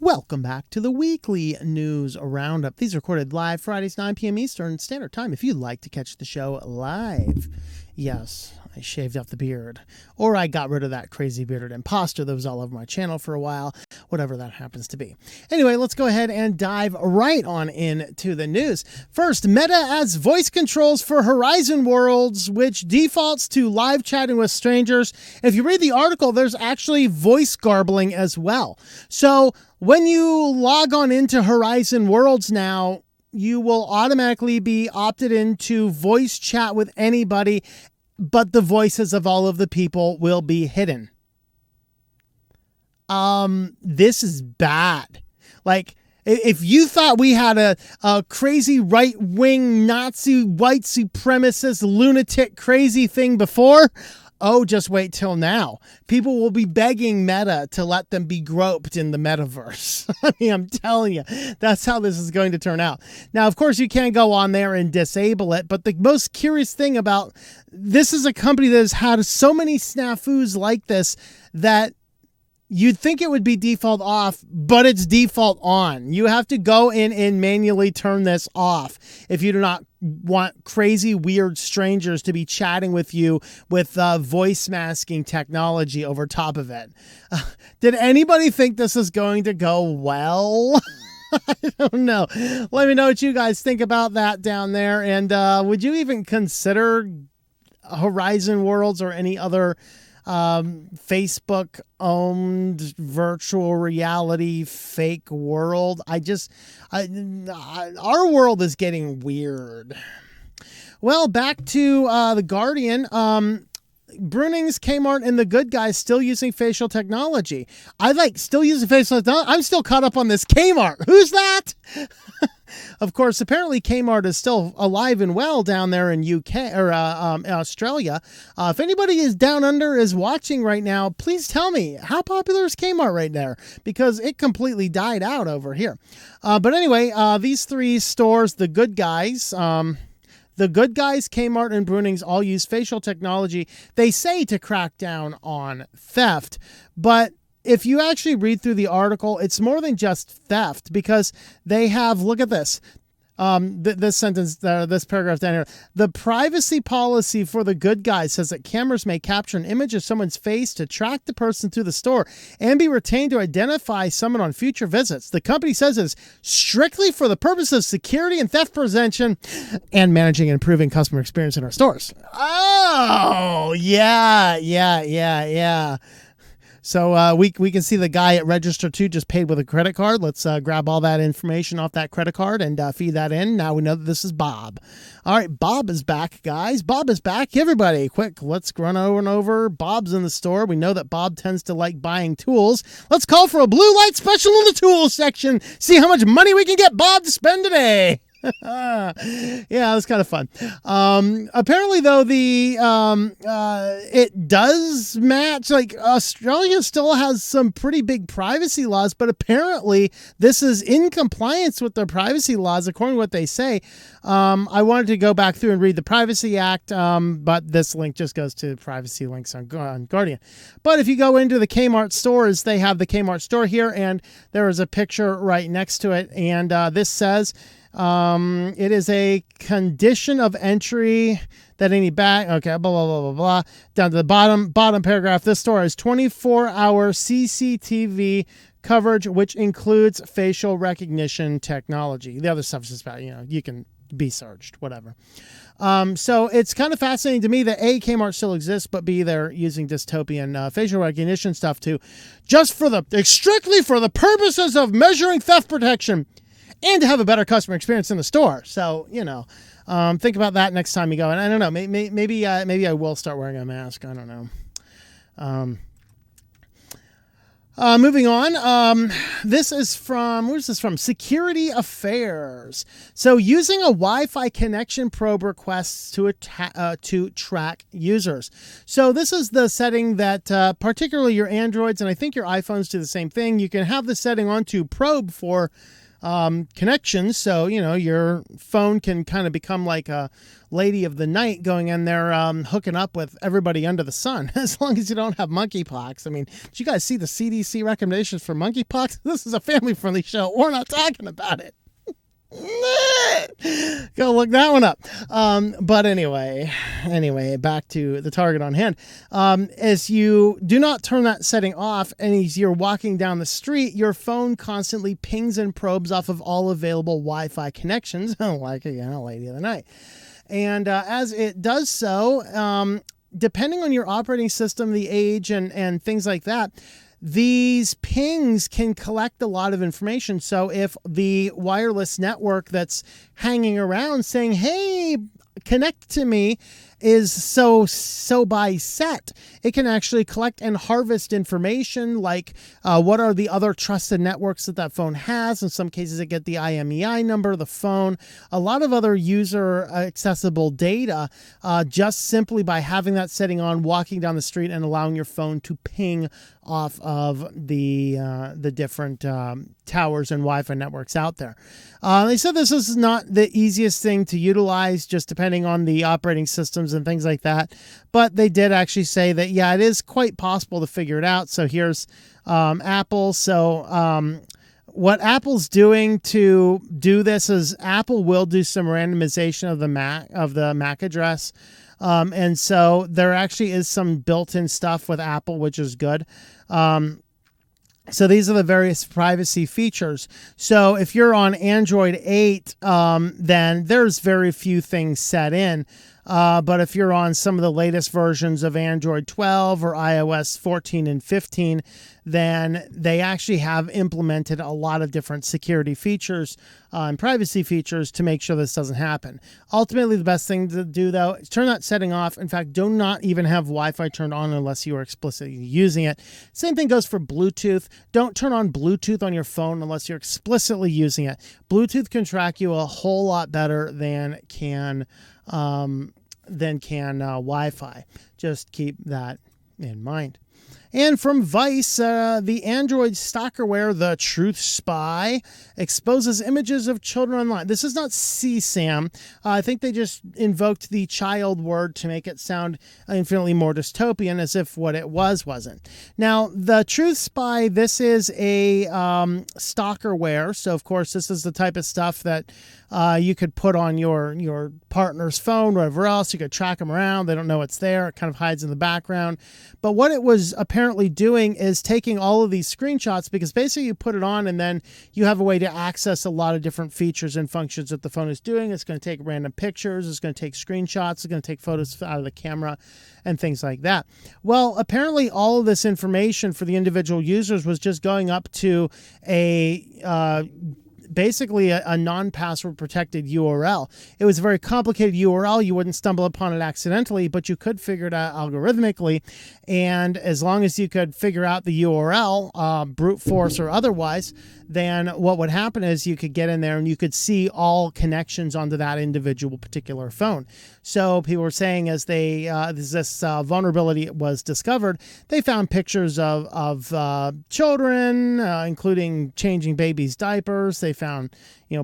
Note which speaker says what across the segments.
Speaker 1: Welcome back to the weekly news roundup. These are recorded live Fridays, 9 p.m. Eastern Standard Time. If you'd like to catch the show live, yes, I shaved off the beard, or I got rid of that crazy bearded imposter that was all over my channel for a while, whatever that happens to be. Anyway, let's go ahead and dive right on into the news. First, Meta adds voice controls for Horizon Worlds, which defaults to live chatting with strangers. If you read the article, there's actually voice garbling as well. So when you log on into Horizon Worlds now, you will automatically be opted into voice chat with anybody, but the voices of all of the people will be hidden. This is bad. Like, if you thought we had a crazy right-wing Nazi white supremacist lunatic crazy thing before, oh, just wait till now. People will be begging Meta to let them be groped in the metaverse. I mean, I'm telling you, that's how this is going to turn out. Now, of course, you can't go on there and disable it, but the most curious thing about this is a company that has had so many snafus like this that you'd think it would be default off, but it's default on. You have to go in and manually turn this off if you do not want crazy, weird strangers to be chatting with you with voice masking technology over top of it. Did anybody think this is going to go well? I don't know. Let me know what you guys think about that down there. And would you even consider Horizon Worlds or any other Facebook owned virtual reality fake world? Our world is getting weird. Well, back to The Guardian. Brunings, Kmart, and the good guys still using facial technology. Still using facial technology. I'm still caught up on this Kmart. Who's that? Of course, apparently Kmart is still alive and well down there in UK or Australia. If anybody is down under is watching right now, please tell me, how popular is Kmart right there? Because it completely died out over here. But anyway, these three stores, the good guys, Kmart, and Brunings all use facial technology, they say, to crack down on theft. But if you actually read through the article, it's more than just theft, because they have, look at this. This sentence, this paragraph down here. The privacy policy for the good guys says that cameras may capture an image of someone's face to track the person through the store and be retained to identify someone on future visits. The company says it's strictly for the purpose of security and theft prevention and managing and improving customer experience in our stores. Oh, yeah. So we can see the guy at Register 2 just paid with a credit card. Let's grab all that information off that credit card and feed that in. Now we know that this is Bob. All right, Bob is back, guys. Bob is back. Everybody, quick, let's run over. Bob's in the store. We know that Bob tends to like buying tools. Let's call for a blue light special in the tools section. See how much money we can get Bob to spend today. Yeah, it was kind of fun. Apparently, though, it does match. Like, Australia still has some pretty big privacy laws, but apparently this is in compliance with their privacy laws, according to what they say. I wanted to go back through and read the Privacy Act, but this link just goes to privacy links on Guardian. But if you go into the Kmart stores, they have the Kmart store here, and there is a picture right next to it, and this says, it is a condition of entry that any okay, blah, blah, blah, blah, blah. Down to the bottom paragraph, this store has 24-hour CCTV coverage, which includes facial recognition technology. The other stuff is just about, you can be searched, whatever. So it's kind of fascinating to me that A, Kmart still exists, but B, they're using dystopian facial recognition stuff too, strictly for the purposes of measuring theft protection and to have a better customer experience in the store. So, think about that next time you go. And I don't know, maybe I will start wearing a mask. I don't know. Moving on. This is from, where's this from? Security Affairs. So using a Wi-Fi connection probe requests to track users. So this is the setting that particularly your Androids and I think your iPhones do the same thing. You can have the setting on to probe for connections. So, your phone can kind of become like a lady of the night going in there, hooking up with everybody under the sun, as long as you don't have monkeypox. I mean, did you guys see the CDC recommendations for monkeypox? This is a family-friendly show. We're not talking about it. Go look that one up. But anyway, back to the target on hand. As you do not turn that setting off, and as you're walking down the street, your phone constantly pings and probes off of all available Wi-Fi connections, like, a lady of the night. And as it does so, depending on your operating system, the age, and things like that, these pings can collect a lot of information. So if the wireless network that's hanging around saying, hey, connect to me, is so by set, it can actually collect and harvest information like what are the other trusted networks that phone has. In some cases, it get the IMEI number of the phone, a lot of other user accessible data, just simply by having that setting on, walking down the street, and allowing your phone to ping off of the different towers and Wi-Fi networks out there. They said this is not the easiest thing to utilize, just depending on the operating systems and things like that. But they did actually say that, yeah, it is quite possible to figure it out. So here's Apple. So what Apple's doing to do this is Apple will do some randomization of the MAC address. And so there actually is some built-in stuff with Apple, which is good. So these are the various privacy features. So if you're on Android 8, then there's very few things set in. But if you're on some of the latest versions of Android 12 or iOS 14 and 15, then they actually have implemented a lot of different security features and privacy features to make sure this doesn't happen. Ultimately, the best thing to do, though, is turn that setting off. In fact, do not even have Wi-Fi turned on unless you are explicitly using it. Same thing goes for Bluetooth. Don't turn on Bluetooth on your phone unless you're explicitly using it. Bluetooth can track you a whole lot better than can Wi-Fi. Just keep that in mind. And from Vice, the Android stalkerware, The Truth Spy, exposes images of children online. This is not CSAM. I think they just invoked the child word to make it sound infinitely more dystopian, as if what it wasn't. Now, The Truth Spy, this is a stalkerware. So, of course, this is the type of stuff that you could put on your partner's phone, whatever else. You could track them around. They don't know it's there. It kind of hides in the background. But what it was apparently doing is taking all of these screenshots, because basically you put it on and then you have a way to access a lot of different features and functions that the phone is doing. It's going to take random pictures. It's going to take screenshots. It's going to take photos out of the camera and things like that. Well, apparently all of this information for the individual users was just going up to basically a non-password protected URL. It was a very complicated URL. You wouldn't stumble upon it accidentally, but you could figure it out algorithmically. And as long as you could figure out the URL, brute force or otherwise, then what would happen is you could get in there and you could see all connections onto that individual particular phone. So people were saying as this vulnerability was discovered, they found pictures of children, including changing babies' diapers. They found,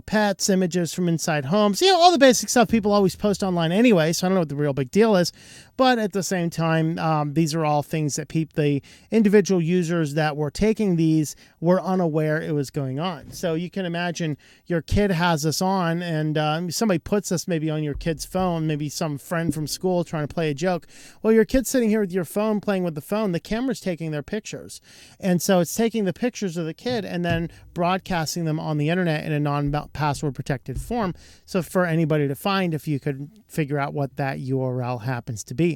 Speaker 1: pets, images from inside homes, all the basic stuff people always post online anyway. So I don't know what the real big deal is. But at the same time, these are all things that the individual users that were taking these were unaware it was going on. So you can imagine your kid has this on and somebody puts this maybe on your kid's phone, maybe some friend from school trying to play a joke. Well, your kid's sitting here with your phone playing with the phone. The camera's taking their pictures. And so it's taking the pictures of the kid and then broadcasting them on the internet in a non-password protected form. So for anybody to find if you could figure out what that URL happens to be.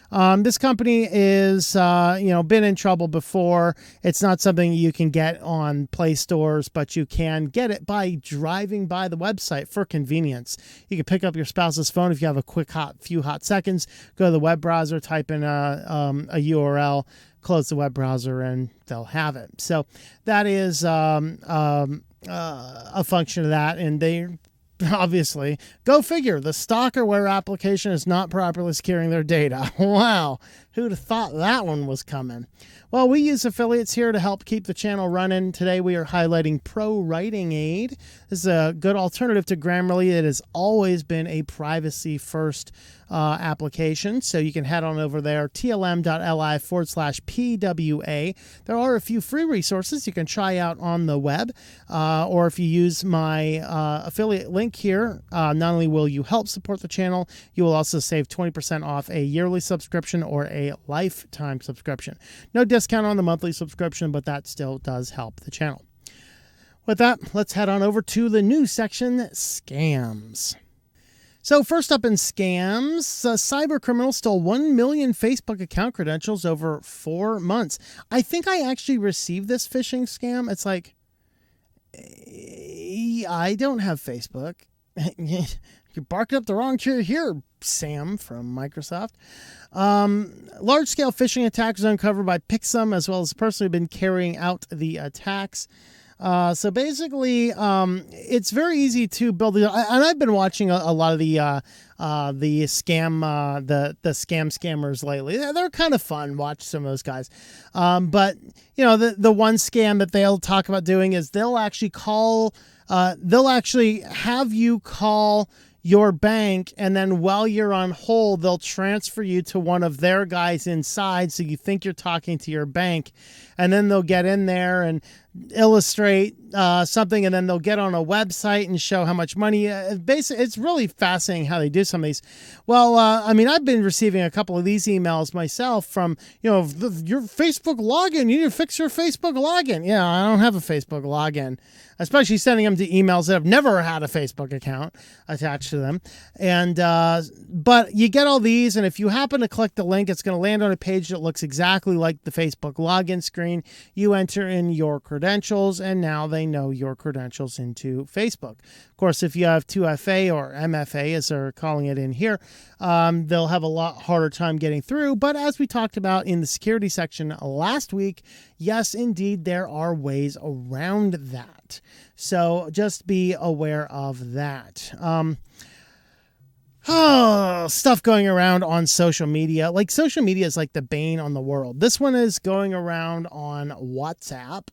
Speaker 1: This company is, been in trouble before. It's not something you can get on Play stores, but you can get it by driving by the website for convenience. You can pick up your spouse's phone if you have a few hot seconds, go to the web browser, type in a URL, close the web browser, and they'll have it. So that is a function of that, and they obviously, go figure, the Stalkerware application is not properly securing their data. Wow. Who'd have thought that one was coming? Well, we use affiliates here to help keep the channel running. Today we are highlighting Pro Writing Aid. This is a good alternative to Grammarly. It has always been a privacy-first application, so you can head on over there, tlm.li/PWA. There are a few free resources you can try out on the web, or if you use my affiliate link here, not only will you help support the channel, you will also save 20% off a yearly subscription or a lifetime subscription. No discount on the monthly subscription, but that still does help the channel. With that, let's head on over to the news section, scams. So first up in scams, cyber criminals stole 1 million Facebook account credentials over 4 months. I think I actually received this phishing scam. It's like, I don't have Facebook. You're barking up the wrong tree here, Sam from Microsoft. Large-scale phishing attack was uncovered by Pixum, as well as the person who'd been carrying out the attacks. So basically, it's very easy to build it. And I've been watching a lot of the scammers lately. They're kind of fun. Watch some of those guys. But you know, the one scam that they'll talk about doing is they'll actually have you call your bank, and then while you're on hold, they'll transfer you to one of their guys inside, so you think you're talking to your bank, and then they'll get in there and illustrate something, and then they'll get on a website and show how much money. Basically, it's really fascinating how they do some of these. Well, I mean, I've been receiving a couple of these emails myself from, your Facebook login. You need to fix your Facebook login. Yeah, I don't have a Facebook login, especially sending them to emails that have never had a Facebook account attached to them. And but you get all these, and if you happen to click the link, it's going to land on a page that looks exactly like the Facebook login screen. You enter in your credentials, and now they know your credentials into Facebook. Of course, if you have 2FA or MFA, as they're calling it in here, they'll have a lot harder time getting through. But as we talked about in the security section last week, yes, indeed, there are ways around that. So just be aware of that. Stuff going around on social media. Like, social media is like the bane on the world. This one is going around on WhatsApp.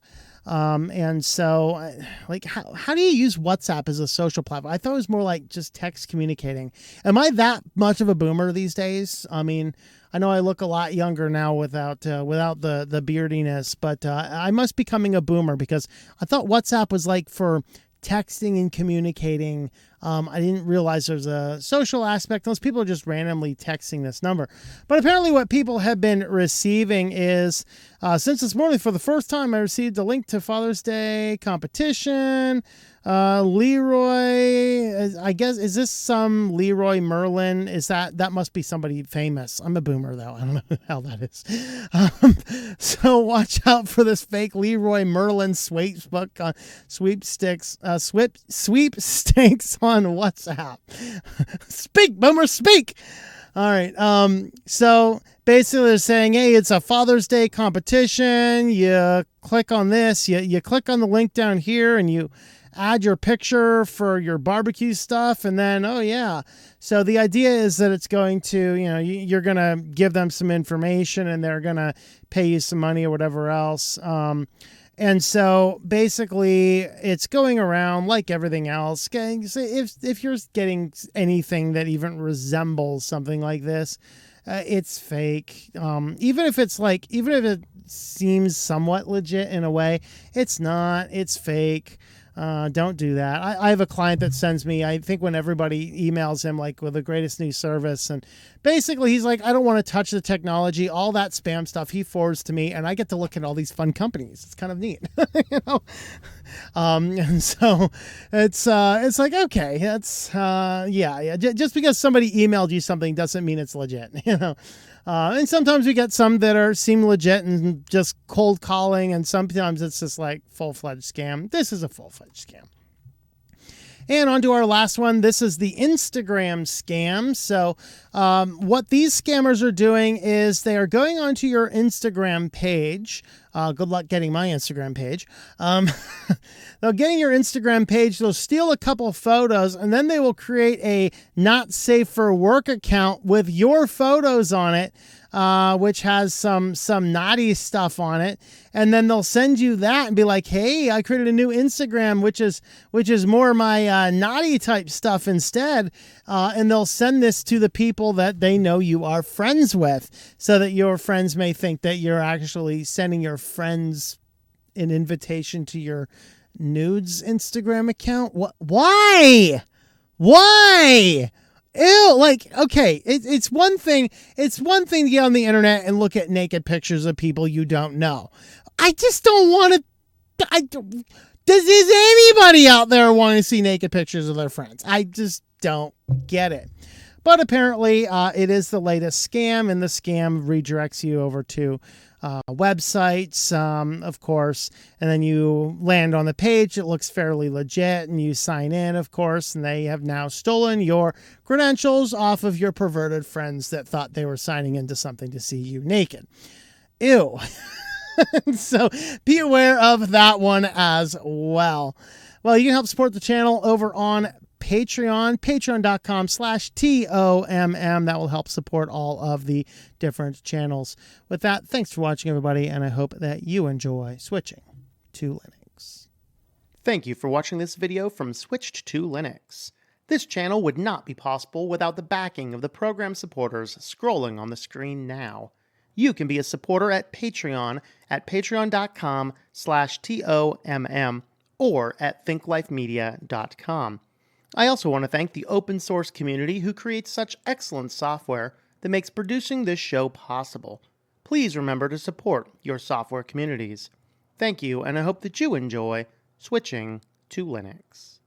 Speaker 1: And so, like, how do you use WhatsApp as a social platform? I thought it was more like just text communicating. Am I that much of a boomer these days? I mean, I know I look a lot younger now without the beardiness, but I must be becoming a boomer, because I thought WhatsApp was like for texting and communicating. I didn't realize there's a social aspect. Those people are just randomly texting this number. But apparently what people have been receiving is, since this morning, for the first time, I received a link to Father's Day competition. Leroy, I guess, is this some Leroy Merlin? That must be somebody famous. I'm a boomer, though. I don't know who the hell that is. So watch out for this fake Leroy Merlin sweepstakes on WhatsApp. Speak, boomer, speak. All right. So basically they're saying, hey, it's a Father's Day competition. You click on this, you click on the link down here, and you add your picture for your barbecue stuff, and then, oh yeah. So the idea is that it's going to, you're going to give them some information, and they're going to pay you some money or whatever else. And so basically it's going around like everything else. If you're getting anything that even resembles something like this, it's fake. Even if it seems somewhat legit in a way, it's not, it's fake. Don't do that. I have a client that sends me, I think when everybody emails him, like, with the greatest new service, and basically he's like, I don't want to touch the technology, all that spam stuff he forwards to me, and I get to look at all these fun companies. It's kind of neat. And so it's like, okay, that's just because somebody emailed you something doesn't mean it's legit. And sometimes we get some that seem legit and just cold calling, and sometimes it's just like full-fledged scam. This is a full-fledged scam. And on to our last one. This is the Instagram scam. So what these scammers are doing is they are going onto your Instagram page. Good luck getting my Instagram page. They'll get in your Instagram page. They'll steal a couple of photos, and then they will create a not safe for work account with your photos on it. which has some naughty stuff on it, and then they'll send you that and be like, hey, I created a new Instagram which is more my naughty type stuff instead, and they'll send this to the people that they know you are friends with, so that your friends may think that you're actually sending your friends an invitation to your nudes Instagram account. Why? Ew, like, okay, it's one thing to get on the internet and look at naked pictures of people you don't know. I just don't want to, does anybody out there want to see naked pictures of their friends? I just don't get it. But apparently it is the latest scam, and the scam redirects you over to websites, of course, and then you land on the page. It looks fairly legit, and you sign in, of course, and they have now stolen your credentials off of your perverted friends that thought they were signing into something to see you naked. Ew. So be aware of that one as well. Well, you can help support the channel over on Patreon, patreon.com/TOMM. That will help support all of the different channels. With that, thanks for watching, everybody, and I hope that you enjoy switching to Linux. Thank you for watching this video from Switched to Linux. This channel would not be possible without the backing of the program supporters scrolling on the screen now. You can be a supporter at Patreon at patreon.com/TOMM or at thinklifemedia.com. I also want to thank the open source community who creates such excellent software that makes producing this show possible. Please remember to support your software communities. Thank you, and I hope that you enjoy switching to Linux.